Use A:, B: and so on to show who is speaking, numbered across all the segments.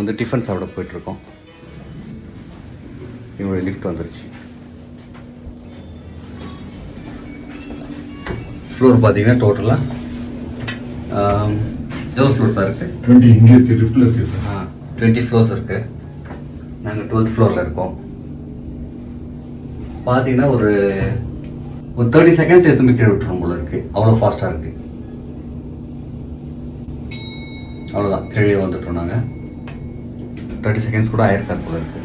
A: வந்து டிஃபன் சாப்பிட போயிட்டுருக்கோம். இவங்களுடைய லிஃப்ட் வந்துருச்சு. ஃப்ளோர் பார்த்தீங்கன்னா டோட்டலாக எவ்வளோ ஃப்ளோர்ஸாக இருக்குது?
B: 20 இங்கே இருக்குது, லிஃப்ட்டில் இருக்குது சார்.
A: 20 ஃப்ளோர்ஸ் இருக்குது. நாங்கள் 12th ஃப்ளோரில் இருக்கோம். பார்த்தீங்கன்னா ஒரு 30 செகண்ட்ஸ் எடுத்துமே கீழே விட்டுரும் போல இருக்குது. அவ்வளோ ஃபாஸ்ட்டாக இருக்குது. அவ்வளோதான், கீழே வந்துட்டோம் நாங்கள். 30 செகண்ட்ஸ் கூட ஆயிருக்காது போல இருக்குது.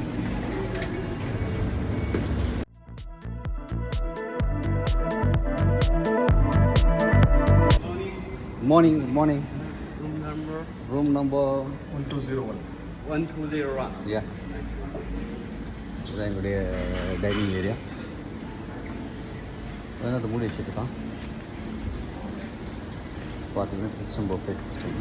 A: Morning morning. Room number 1201. யா, இதுதான் எங்களுடைய டைனிங் ஏரியா. அதான் அதை மூடி வச்சுருக்கான். பார்த்தீங்கன்னா சிஸ்டம் பஃபே சிஸ்டம்.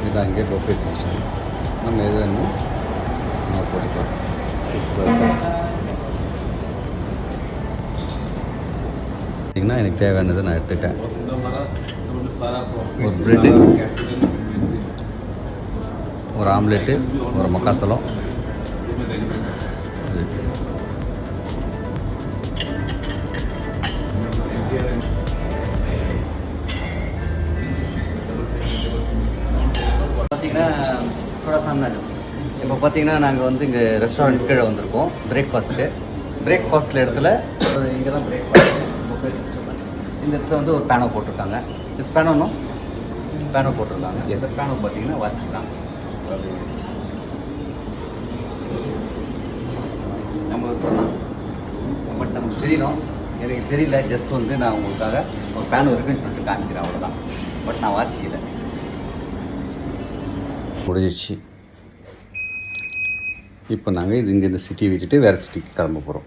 A: இதுதான் இங்கே பஃபே சிஸ்டம். நம்ம எது வேணுமோ நம்ம போட்டுக்கலாம். சூப்பராக இருக்கும். பார்த்தீங்கன்னா எனக்கு தேவையானதை நான் எடுத்துட்டேன். ஒரு ப்ரெட்டு, ஒரு ஆம்லெட்டு, ஒரு மக்காசலம். பார்த்தீங்கன்னா இப்போ பார்த்தீங்கன்னா நாங்கள் வந்து இங்கே ரெஸ்டாரண்ட் கீழே வந்திருக்கோம். பிரேக்ஃபாஸ்ட்டில் இடத்துல இங்கே தான் பிரேக்ஃபாஸ்ட் புஃபே சிஸ்டம். இந்த இடத்துல வந்து ஒரு பேனோ போட்டிருக்காங்க. பேனோ போட்டிருக்காங்க. இந்த பேனோ பார்த்தீங்கன்னா வாசிக்கலாம். நம்ம பட் நமக்கு தெரியணும், எனக்கு தெரியல. ஜஸ்ட் வந்து நான் உங்களுக்காக ஒரு பேனோ இருக்குன்னு சொல்லிட்டு காமிக்கிறேன், அவ்வளோதான். பட் நான் வாசிக்கலை. முடிஞ்சிடுச்சு. இப்போ நாங்கள் இங்கே இந்த சிட்டியை விட்டுட்டு வேறு சிட்டிக்கு கிளம்ப போகிறோம்.